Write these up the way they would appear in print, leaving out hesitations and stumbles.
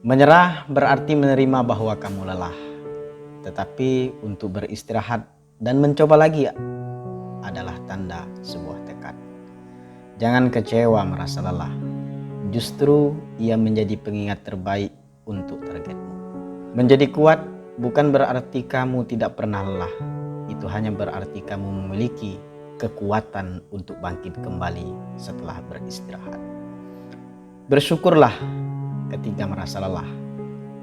Menyerah berarti menerima bahwa kamu lelah. Tetapi untuk beristirahat dan mencoba lagi adalah tanda sebuah tekad. Jangan kecewa merasa lelah. Justru ia menjadi pengingat terbaik untuk targetmu. Menjadi kuat bukan berarti kamu tidak pernah lelah. Itu hanya berarti kamu memiliki kekuatan untuk bangkit kembali setelah beristirahat. Bersyukurlah ketika merasa lelah.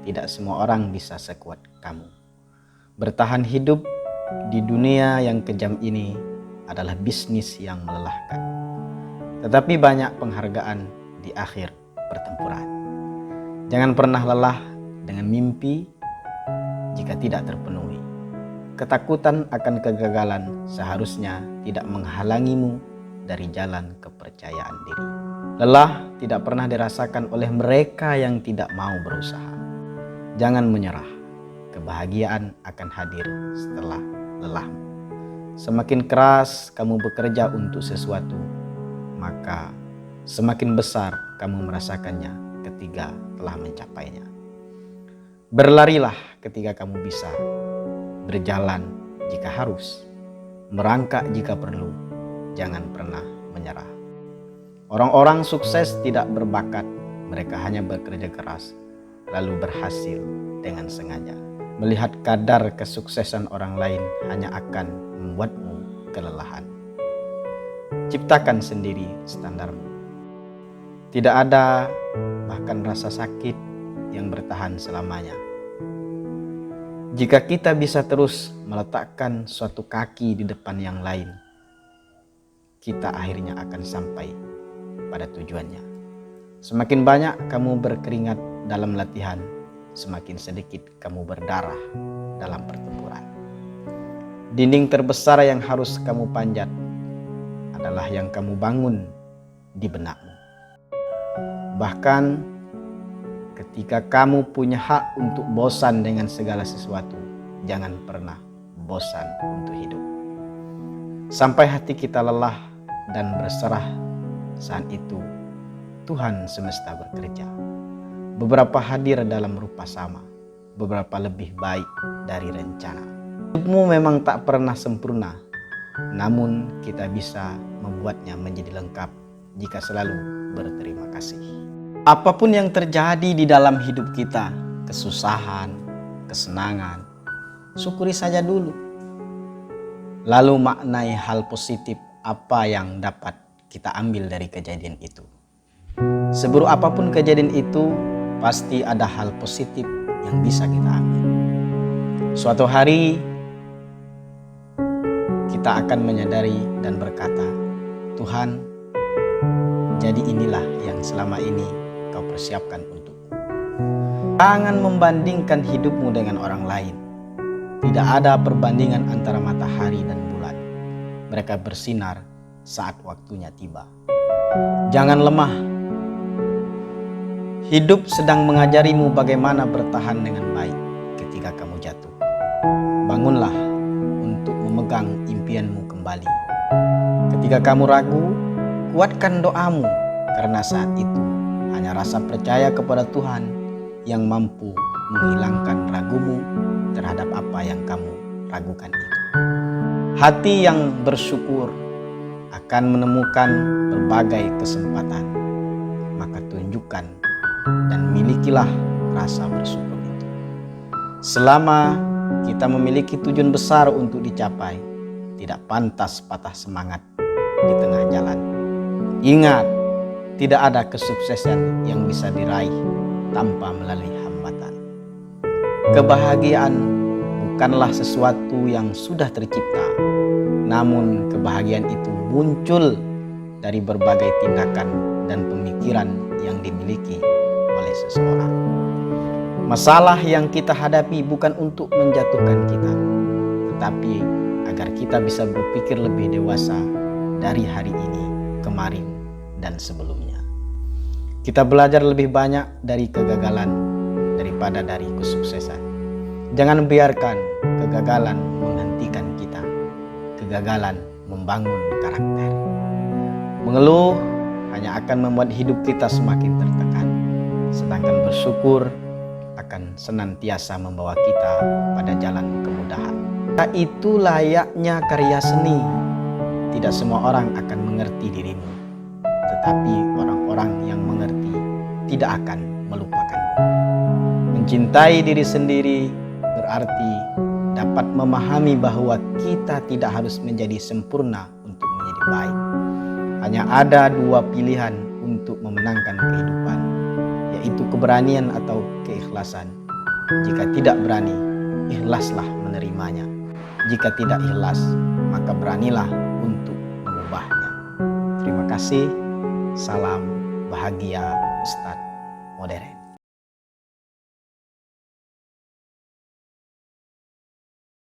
Tidak semua orang bisa sekuat kamu. Bertahan hidup di dunia yang kejam ini adalah bisnis yang melelahkan. Tetapi banyak penghargaan di akhir pertempuran. Jangan pernah lelah dengan mimpi jika tidak terpenuhi. Ketakutan akan kegagalan seharusnya tidak menghalangimu dari jalan kepercayaan diri. Lelah tidak pernah dirasakan oleh mereka yang tidak mau berusaha. Jangan menyerah. Kebahagiaan akan hadir setelah lelahmu. Semakin keras kamu bekerja untuk sesuatu, maka semakin besar kamu merasakannya ketika telah mencapainya. Berlarilah ketika kamu bisa, berjalan jika harus, merangkak jika perlu, jangan pernah menyerah. Orang-orang sukses tidak berbakat, mereka hanya bekerja keras, lalu berhasil dengan sengaja. Melihat kadar kesuksesan orang lain hanya akan membuatmu kelelahan. Ciptakan sendiri standarmu. Tidak ada bahkan rasa sakit yang bertahan selamanya. Jika kita bisa terus meletakkan suatu kaki di depan yang lain, kita akhirnya akan sampai pada tujuannya. Semakin banyak kamu berkeringat dalam latihan, semakin sedikit kamu berdarah dalam pertempuran. Dinding terbesar yang harus kamu panjat adalah yang kamu bangun di benakmu. Bahkan ketika kamu punya hak untuk bosan dengan segala sesuatu, jangan pernah bosan untuk hidup. Sampai hati kita lelah dan berserah, saat itu Tuhan semesta bekerja. Beberapa hadir dalam rupa sama, beberapa lebih baik dari rencana. Hidupmu memang tak pernah sempurna, namun kita bisa membuatnya menjadi lengkap jika selalu berterima kasih. Apapun yang terjadi di dalam hidup kita, kesusahan, kesenangan, syukuri saja dulu. Lalu maknai hal positif apa yang dapat kita ambil dari kejadian itu. Seburuk apapun kejadian itu, pasti ada hal positif yang bisa kita ambil. Suatu hari kita akan menyadari dan berkata, Tuhan, jadi inilah yang selama ini Kau persiapkan untukku. Jangan membandingkan hidupmu dengan orang lain. Tidak ada perbandingan antara matahari dan bulan. Mereka bersinar saat waktunya tiba. Jangan lemah. Hidup sedang mengajarimu bagaimana bertahan dengan baik ketika kamu jatuh. Bangunlah untuk memegang impianmu kembali. Ketika kamu ragu, kuatkan doamu, karena saat itu hanya rasa percaya kepada Tuhan yang mampu menghilangkan ragumu terhadap apa yang kamu ragukan itu. Hati yang bersyukur akan menemukan berbagai kesempatan. Maka tunjukkan dan milikilah rasa bersyukur itu. Selama kita memiliki tujuan besar untuk dicapai, tidak pantas patah semangat di tengah jalan. Ingat, tidak ada kesuksesan yang bisa diraih tanpa melalui hambatan. Kebahagiaan bukanlah sesuatu yang sudah tercipta, namun kebahagiaan itu muncul dari berbagai tindakan dan pemikiran yang dimiliki oleh seseorang. Masalah yang kita hadapi bukan untuk menjatuhkan kita, tetapi agar kita bisa berpikir lebih dewasa dari hari ini, kemarin, dan sebelumnya. Kita belajar lebih banyak dari kegagalan daripada dari kesuksesan. Jangan biarkan kegagalan menghentikan kita. Kegagalan membangun karakter. Mengeluh hanya akan membuat hidup kita semakin tertekan. Sedangkan bersyukur akan senantiasa membawa kita pada jalan kemudahan. Itu layaknya karya seni. Tidak semua orang akan mengerti dirimu, tetapi orang-orang yang mengerti tidak akan melupakanmu. Mencintai diri sendiri berarti dapat memahami bahwa kita tidak harus menjadi sempurna untuk menjadi baik. Hanya ada dua pilihan untuk memenangkan kehidupan, yaitu keberanian atau keikhlasan. Jika tidak berani, ikhlaslah menerimanya. Jika tidak ikhlas, maka beranilah untuk mengubahnya. Terima kasih. Salam bahagia Ustadz Modern.